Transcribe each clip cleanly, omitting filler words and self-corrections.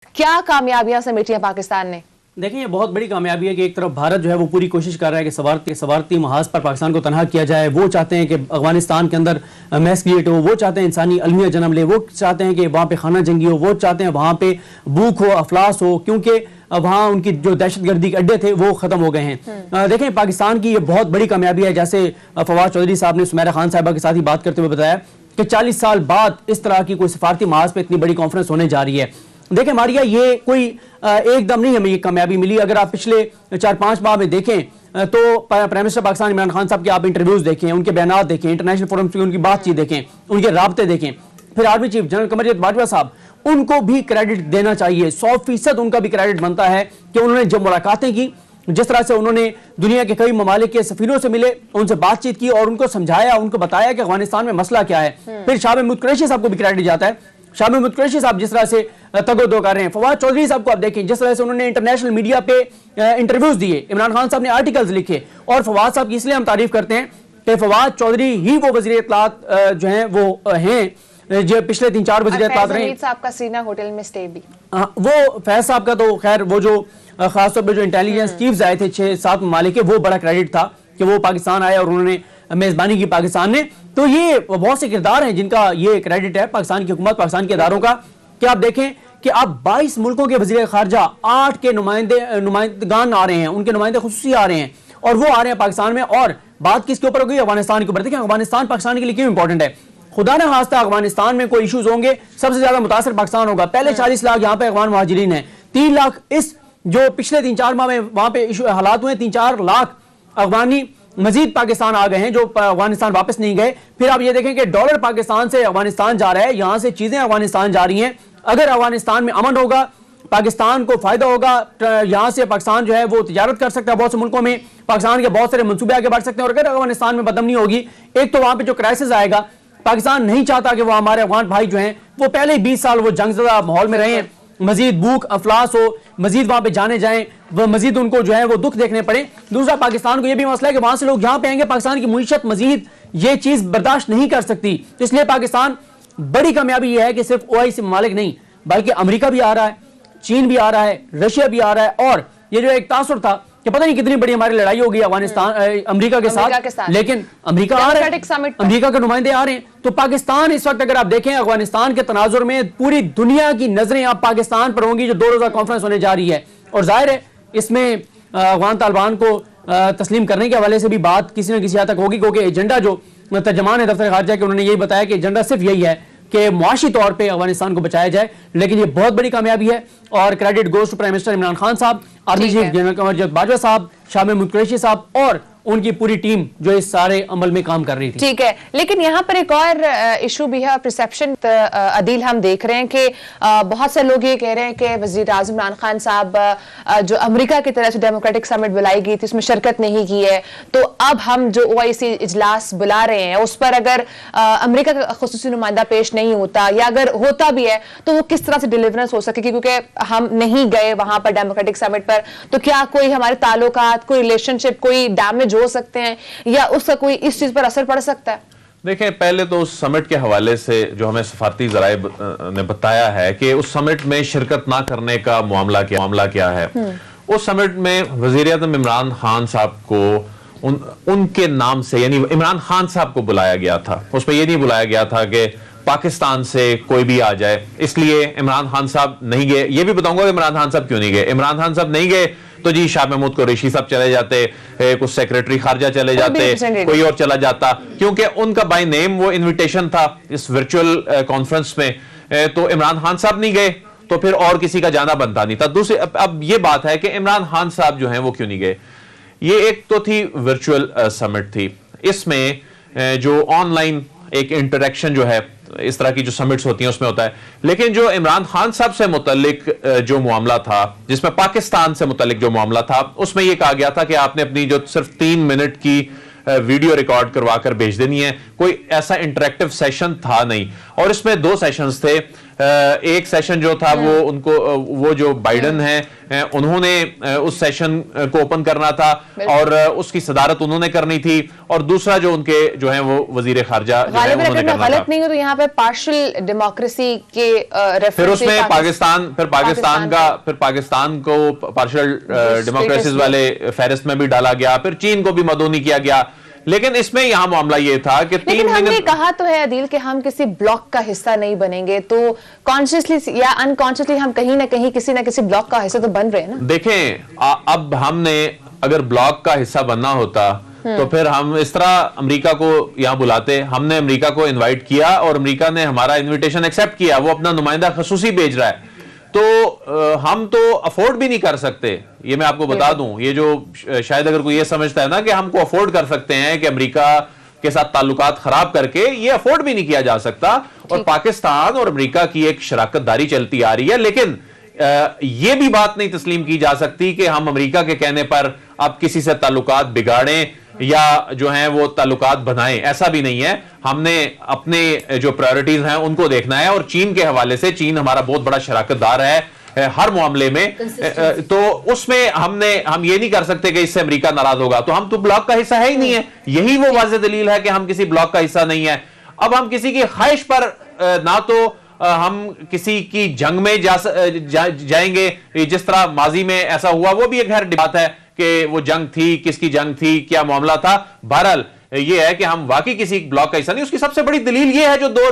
क्या कामयाबियां समेटी हैं पाकिस्तान ने? देखिए, ये बहुत बड़ी कामयाबी है कि एक तरफ भारत जो है वो पूरी कोशिश कर रहा है कि सवारती महाज पर पाकिस्तान को तनहा किया जाए। वो चाहते हैं कि अफगानिस्तान के अंदर मैस क्रिएट हो, वो चाहते हैं इंसानी अलमिया जन्म ले, वो चाहते हैं कि वहाँ पे खाना जंगी हो, वो चाहते हैं वहाँ पे भूख हो, अफलास हो, क्योंकि वहाँ उनकी जो दहशतगर्दी के अड्डे थे वो ख़त्म हो गए हैं। देखें, पाकिस्तान की ये बहुत बड़ी कामयाबी है। जैसे फवाद चौधरी साहब ने सुमेरा खान साहिबा के साथ ही बात करते हुए बताया कि 40 साल बाद इस तरह की कोई सफारती महाज पर इतनी बड़ी कॉन्फ्रेंस होने जा रही है। देखें मारिया, ये कोई एकदम नहीं हमें ये कामयाबी मिली। अगर आप पिछले 4-5 माह में देखें तो प्राइम मिनिस्टर पाकिस्तान इमरान खान साहब के आप इंटरव्यूज देखें, उनके बयान देखें, इंटरनेशनल फोरम की उनकी बातचीत देखें, उनके राब्ते देखें, फिर army chief general Qamar Bajwa साहब, उनको भी क्रेडिट देना चाहिए। 100% उनका भी क्रेडिट बनता है कि उन्होंने जब मुलाकातें की, जिस तरह से उन्होंने दुनिया के कई ममालिक के सफीरों से मिले, उनसे बातचीत की और उनको समझाया, उनको बताया कि अफगानिस्तान में मसला क्या है। फिर शाह महमूद कुरैशी साहब को भी क्रेडिट जाता है। शाह महमूद कुरैशी साहब जिस तरह से तगोदो कर रहे हैं, फवाद चौधरी साहब को आप देखें जिस तरह से उन्होंने इंटरनेशनल मीडिया पे इंटरव्यूज दिए, इमरान खान साहब ने आर्टिकल्स लिखे, और फवाद साहब की इसलिए हम तारीफ करते हैं कि फवाद चौधरी ही वो वज़ीर इत्तलात जो हैं वो हैं जो पिछले 3-4 वज़ीर इत्तलात रहे। साहब का सीना होटल में स्टे भी, वो फैज साहब का तो खैर वो जो खासतौर पर जो इंटेलिजेंस चीफ्स आए थे 6-7 ममालिक के, वो बड़ा क्रेडिट था कि वो पाकिस्तान आए और उन्होंने मेजबानी की पाकिस्तान ने। तो ये बहुत से किरदार हैं जिनका ये क्रेडिट है पाकिस्तान की हुकूमत, पाकिस्तान के इदारों का, कि आप देखें कि अब 22 मुल्कों के वज़ीर खारजा, 8 के नुमाइंदगान आ रहे हैं, उनके नुमाइंदे खुसूसी आ रहे हैं, और वो आ रहे हैं पाकिस्तान में। और बात किसके ऊपर होगी? अफगानिस्तान के ऊपर। देखिए, अफगानिस्तान पाकिस्तान के लिए क्यों इंपॉर्टेंट है। खुदा न खास्ता अफगानिस्तान में कोई इशूज होंगे, सबसे ज्यादा मुतासर पाकिस्तान होगा। पहले 40 लाख यहाँ पे अफगान मुहाजिरीन है, 3 लाख इस जो पिछले 3-4 माह में वहां पे हालात हुए, 3-4 लाख अफगानी मजीद पाकिस्तान आ गए हैं जो अफगानिस्तान वापस नहीं गए। फिर आप ये देखें कि डॉलर पाकिस्तान से अफगानिस्तान जा रहा है, यहां से चीजें अफगानिस्तान जा रही हैं। अगर अफगानिस्तान में अमन होगा, पाकिस्तान को फायदा होगा, यहां से पाकिस्तान जो है वो तिजारत कर सकता है बहुत से मुल्कों में, पाकिस्तान के बहुत सारे मंसूबे आगे बढ़ सकते हैं। और अगर अफगानिस्तान में बदअमनी होगी, एक तो वहां पे जो क्राइसिस आएगा, पाकिस्तान नहीं चाहता कि वो हमारे अफगान भाई जो हैं वो पहले 20 साल वो जंगज़दा माहौल में रहे हैं, मजीद भूख अफलास हो, मजीद वहां पे जाने जाएं, वह मजीद उनको जो है वो दुख देखने पड़े। दूसरा, पाकिस्तान को यह भी मसला है कि वहां से लोग यहाँ पे आएंगे, पाकिस्तान की मुईशत मजीद ये चीज बर्दाश्त नहीं कर सकती। इसलिए पाकिस्तान बड़ी कामयाबी यह है कि सिर्फ OIC ममालिक नहीं बल्कि अमेरिका भी आ रहा है, चीन भी आ रहा है, रशिया भी आ रहा है। और ये जो एक तासुर था कि पता नहीं कितनी बड़ी हमारी लड़ाई होगी अफगानिस्तान अमेरिका के साथ, लेकिन अमेरिका आ रहा है, अमेरिका के नुमाइंदे आ रहे हैं। तो पाकिस्तान इस वक्त अगर आप देखें अफगानिस्तान के तनाजुर में पूरी दुनिया की नजरें अब पाकिस्तान पर होंगी, जो 2 रोजा कॉन्फ्रेंस होने जा रही है। और जाहिर है इसमें अफगान तालिबान को तस्लीम करने के हवाले से भी बात किसी न किसी हद तक होगी, क्योंकि एजेंडा जो तर्जमान है दफ्तर खारजा के, उन्होंने यही बताया कि एजेंडा सिर्फ यही है कि मुआशी तौर पे अफगानिस्तान को बचाया जाए। लेकिन ये बहुत बड़ी कामयाबी है और credit goes to prime minister Imran Khan साहब, army chief general Qamar Bajwa साहब, शाह महमूद कुरैशी साहब और उनकी पूरी टीम जो इस सारे अमल में काम कर रही थी। ठीक है, लेकिन यहाँ पर एक और इशू भी है, परसेप्शन अदील हम देख रहे हैं कि बहुत से लोग ये कह रहे हैं कि वजीर आज़म इमरान खान साहब जो अमेरिका की तरफ से डेमोक्रेटिक समिट बुलाई गई थी उसमें शिरकत नहीं की है, तो अब हम जो OIC इजलास बुला रहे हैं उस पर अगर अमेरिका का खुसूसी नुमाइंदा पेश नहीं होता, या अगर होता भी है तो वो किस तरह से डिलीवरेंस हो सकेगी, क्योंकि हम नहीं गए वहां पर डेमोक्रेटिक समिट पर। तो क्या कोई हमारे ताल्लुकात, कोई रिलेशनशिप, कोई डैमेज हो सकते हैं, या उसका कोई इस चीज पर असर पड़ सकता है? देखें, पहले तो उस समिट के हवाले से जो हमें सफारती ज़राए ने बताया है कि उस समिट में शिरकत ना करने का मामला क्या है। उस समिट में वज़ीर-ए-आज़म इमरान खान साहब को उनके नाम से, यानी इमरान खान साहब को बुलाया गया था। उसमें यह नहीं बुलाया गया था कि पाकिस्तान से कोई भी आ जाए, इसलिए इमरान खान साहब नहीं गए। ये भी बताऊंगा कि इमरान खान साहब क्यों नहीं गए। इमरान खान साहब नहीं गए तो जी शाह महमूद कुरैशी साहब चले जाते, कुछ सेक्रेटरी खारजा चले जाते, कोई और चला जाता, क्योंकि उनका बाय नेम वो इनविटेशन था इस वर्चुअल कॉन्फ्रेंस में। तो इमरान खान साहब नहीं गए तो फिर और किसी का जाना बनता नहीं था। दूसरे, अब ये बात है कि इमरान खान साहब जो हैं वो क्यों नहीं गए। ये एक तो थी वर्चुअल समिट थी, इसमें जो ऑनलाइन एक इंटरेक्शन जो है इस तरह की जो समिट्स होती हैं उसमें होता है। लेकिन जो इमरान खान साहब से मुतल्लिक जो मामला था, जिसमें पाकिस्तान से मुतल्लिक जो मामला था, उसमें यह कहा गया था कि आपने अपनी जो सिर्फ 3 मिनट की वीडियो रिकॉर्ड करवा कर भेज देनी है, कोई ऐसा इंटरेक्टिव सेशन था नहीं। और इसमें 2 सेशंस थे। एक सेशन जो था वो जो बाइडन है उन्होंने उस सेशन को ओपन करना था और उसकी सदारत उन्होंने करनी थी, और दूसरा जो उनके जो है वो वजीर खारजा गलत नहीं हो तो यहाँ पे पार्शियल डेमोक्रेसी के फिर उसमें पाकिस्तान को पार्शियल डेमोक्रेसी वाले फहरिस्त में भी डाला गया, फिर चीन को भी मदोनी किया गया। लेकिन इसमें यहां मामला यह था कि लेकिन हमने कहा तो है अदील कि हम किसी ब्लॉक का हिस्सा नहीं बनेंगे, तो कॉन्शियसली या अनकॉन्शियसली हम कहीं ना कहीं किसी ना किसी ब्लॉक का हिस्सा तो बन रहे हैं ना। देखें, अब हमने अगर ब्लॉक का हिस्सा बनना होता तो फिर हम इस तरह अमेरिका को यहां बुलाते। हमने अमेरिका को इनवाइट किया और अमेरिका ने हमारा इनविटेशन एक्सेप्ट किया, वो अपना नुमाइंदा खसूसी भेज रहा है, तो हम तो अफोर्ड भी नहीं कर सकते। ये मैं आपको बता दूं, ये जो शायद अगर कोई ये समझता है ना कि हमको अफोर्ड कर सकते हैं कि अमेरिका के साथ ताल्लुकात खराब करके, ये अफोर्ड भी नहीं किया जा सकता। और पाकिस्तान और अमेरिका की एक शराकतदारी चलती आ रही है, लेकिन ये भी बात नहीं तस्लीम की जा सकती कि हम अमेरिका के कहने पर अब किसी से ताल्लुकात बिगाड़ें या जो है वो ताल्लुकात बनाएं, ऐसा भी नहीं है। हमने अपने जो प्रायोरिटीज हैं उनको देखना है, और चीन के हवाले से, चीन हमारा बहुत बड़ा शराकतदार है हर मामले में, तो उसमें हम ये नहीं कर सकते कि इससे अमेरिका नाराज होगा, तो हम तो ब्लॉक का हिस्सा है ही नहीं है। यही वो वाज़ेह दलील है कि हम किसी ब्लॉक का हिस्सा नहीं है। अब हम किसी की ख्वाहिश पर ना तो हम किसी की जंग में जाएंगे, जिस तरह माजी में ऐसा हुआ, वो भी एक खैर बात है कि वो जंग थी, किसकी जंग थी, क्या मामला था। बहरहाल ये है कि हम वाकई किसी ब्लॉक का हिस्सा नहीं। उसकी सबसे बड़ी दलील ये है जो दो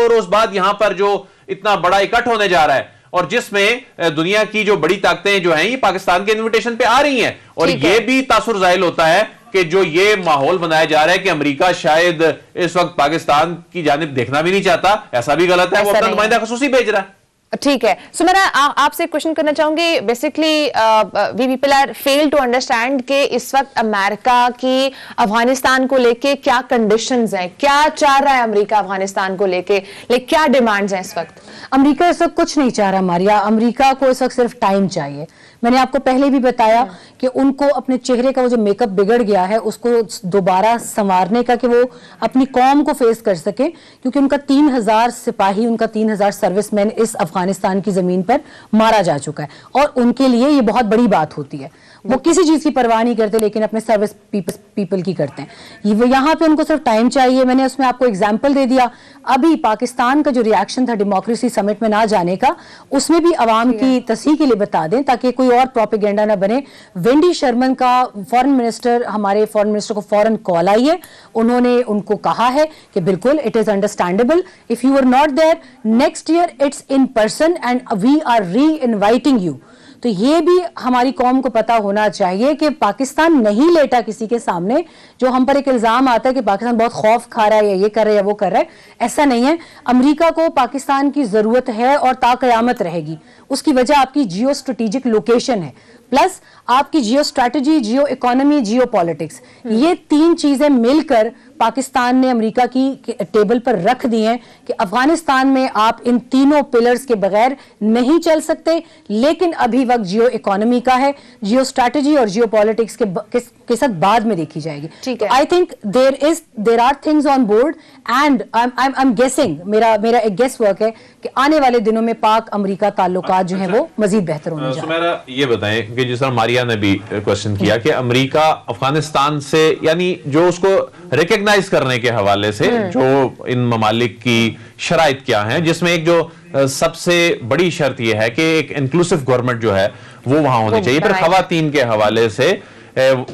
रोज बाद यहां पर जो इतना बड़ा इकट्ठ होने जा रहा है, और जिसमें दुनिया की जो बड़ी ताकतें जो हैं ये पाकिस्तान के इन्विटेशन पे आ रही हैं, और ये भी तासुर जाहिल होता है कि जो ये माहौल बनाया जा रहा है कि अमेरिका शायद इस वक्त पाकिस्तान की जानिब देखना भी नहीं चाहता, ऐसा भी गलत है। वो अपना नुमाइंदा खसूसी भेज रहा है। ठीक है, सो मैं आपसे क्वेश्चन करना चाहूंगी। Basically we people are fail to understand कि इस वक्त अमेरिका की अफगानिस्तान को लेके क्या कंडीशंस हैं, क्या चाह रहा है अमेरिका अफगानिस्तान को लेके, क्या डिमांड्स हैं इस वक्त? अमेरिका इस वक्त कुछ नहीं चाह रहा मारिया, अमेरिका को इस वक्त सिर्फ टाइम चाहिए। मैंने आपको पहले भी बताया कि उनको अपने चेहरे का वो जो मेकअप बिगड़ गया है उसको दोबारा संवारने का, कि वो अपनी कौम को फेस कर सके, क्योंकि उनका 3000 सिपाही, उनका 3000 सर्विसमैन इस अफगानिस्तान की जमीन पर मारा जा चुका है, और उनके लिए ये बहुत बड़ी बात होती है। वो किसी चीज की परवाह नहीं करते, लेकिन अपने सर्विस पीपल की करते हैं। वो यहाँ पे उनको सिर्फ टाइम चाहिए। मैंने उसमें आपको एग्जाम्पल दे दिया, अभी पाकिस्तान का जो रिएक्शन था डेमोक्रेसी समिट में ना जाने का, उसमें भी अवाम की तस्हीह के लिए बता दें ताकि कोई और प्रोपेगेंडा ना बने। वेंडी शर्मन का फॉरेन मिनिस्टर, हमारे फॉरेन मिनिस्टर को फॉरेन कॉल आई है, उन्होंने उनको कहा है कि बिल्कुल it is understandable, if you are not there next year it's in person and we are reinviting you. तो ये भी हमारी कौम को पता होना चाहिए कि पाकिस्तान नहीं लेटा किसी के सामने। जो हम पर एक इल्जाम आता है कि पाकिस्तान बहुत खौफ खा रहा है या ये कर रहा है या वो कर रहा है, ऐसा नहीं है। अमेरिका को पाकिस्तान की जरूरत है और ताक़यामत रहेगी। उसकी वजह आपकी जियो स्ट्रेटेजिक लोकेशन है, प्लस आपकी जियो स्ट्रैटेजी, जियो इकोनॉमी, जियो पॉलिटिक्स, ये 3 चीजें मिलकर पाकिस्तान ने अमेरिका की टेबल पर रख दी हैं कि अफगानिस्तान में आप इन तीनों पिलर्स के बगैर नहीं चल सकते। लेकिन अभी वक्त जियो इकोनॉमी का है, जियो स्ट्रैटेजी और जियो पॉलिटिक्स के साथ बाद में देखी जाएगी। I think there are things on board and I am guessing, मेरा एक गेस वर्क है कि आने वाले दिनों में पाक अमेरिका ताल्लुकात जो है वो मजीद बेहतर होने जा रहे हैं। ये बताएं कि जिस तरह मारिया ने भी क्वेश्चन किया कि अमेरिका अफगानिस्तान से, यानी जो उसको रिकॉग्नाइज करने के हवाले से जो इन ममालिक की शराइत क्या हैं, जिसमें एक जो सबसे बड़ी शर्त यह है कि एक इंक्लूसिव गवर्नमेंट जो है वो वहां होनी चाहिए, फिर खवातीन के हवाले से,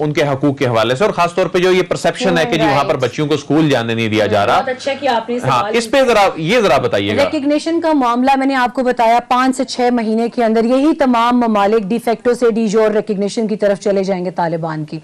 उनके हकूक के हवाले से, और खासतौर पे जो ये परसेप्शन है कि जी वहां पर बच्चियों को स्कूल जाने नहीं दिया जा रहा। बहुत अच्छा कि आपने हाँ, इस पे जरा बताइएगा। रिकग्निशन का मामला मैंने आपको बताया 5 से 6 महीने के अंदर यही तमाम ममालिक डिफेक्टो से डीजोर रिकग्निशन की तरफ चले जाएंगे। तालिबान की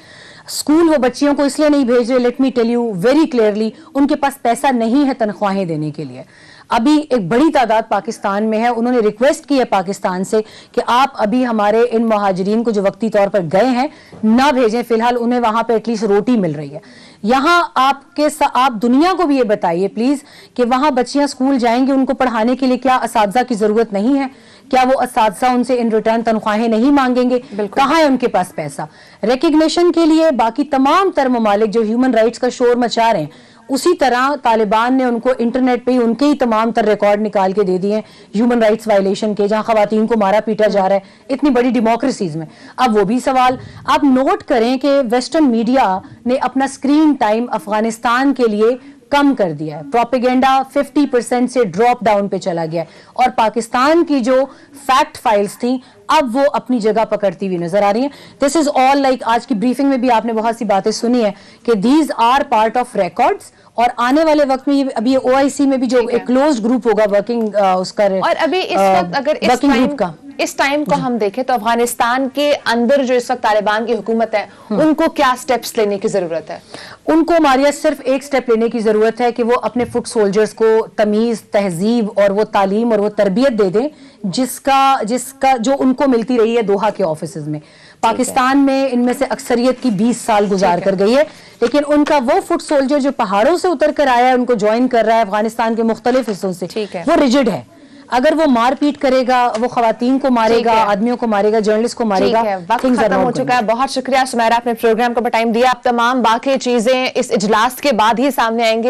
स्कूल वो बच्चियों को इसलिए नहीं भेज रहे, let me tell you very clearly, उनके पास पैसा नहीं है तनख्वाहें देने के लिए। अभी एक बड़ी तादाद पाकिस्तान में है, उन्होंने रिक्वेस्ट की है पाकिस्तान से कि आप अभी हमारे इन मुहाजिरीन को जो वक्ती तौर पर गए हैं ना भेजें, फिलहाल उन्हें वहां पर एटलीस्ट रोटी मिल रही है। यहाँ आप दुनिया को भी ये बताइए प्लीज कि वहां बच्चियां स्कूल जाएंगी, उनको पढ़ाने के लिए क्या असातिज़ा की जरूरत नहीं है? क्या वो असातिज़ा उनसे इन रिटर्न तनख्वाहें नहीं मांगेंगे? कहाँ है उनके पास पैसा? रिकग्निशन के लिए बाकी तमाम तर ममालिक जो ह्यूमन राइट्स का शोर मचा रहे हैं, उसी तरह तालिबान ने उनको इंटरनेट पे ही उनके ही तमाम तर रिकॉर्ड निकाल के दे दिए हैं ह्यूमन राइट्स वायलेशन के, जहां खवातीन को मारा पीटा जा रहा है इतनी बड़ी डेमोक्रेसीज में। अब वो भी सवाल आप नोट करें कि वेस्टर्न मीडिया ने अपना स्क्रीन टाइम अफगानिस्तान के लिए कम कर दिया है, प्रोपेगेंडा 50% से ड्रॉप डाउन पे चला गया है, और पाकिस्तान की जो फैक्ट फाइल्स थी अब वो अपनी जगह पकड़ती हुई नजर आ रही हैं। दिस इज ऑल लाइक आज की ब्रीफिंग में भी आपने बहुत सी बातें सुनी है कि these are part of records, और आने वाले वक्त में अभी OIC में भी जो एक क्लोज ग्रुप होगा वर्किंग उसका, और अभी इस वक्त अगर इस टाइम को हम देखें तो अफगानिस्तान के अंदर जो इस वक्त तालिबान की हुकूमत है उनको क्या स्टेप्स लेने की जरूरत है? उनको मारिया सिर्फ एक स्टेप लेने की जरूरत है कि वो अपने फुट सोल्जर्स को तमीज, तहजीब और वो तालीम और वो तरबियत दे दें जिसका जो उनको मिलती रही है दोहा के ऑफिसेज में। पाकिस्तान में इनमें से अक्सरियत की 20 साल गुजार कर गई है, लेकिन उनका वो फुट सोल्जर जो पहाड़ों से उतर कर आया है, उनको ज्वाइन कर रहा है अफगानिस्तान के मुख्तलिफ हिस्सों से, वो रिजिड है। अगर वो मारपीट करेगा, वो खवातीन को मारेगा, आदमियों को मारेगा, जर्नलिस्ट को मारेगा। वक्त खत्म हो चुका है। बहुत शुक्रिया सुमेरा, अपने प्रोग्राम को टाइम दिया। आप तमाम बाकी चीजें इस इजलास के बाद ही सामने आएंगे।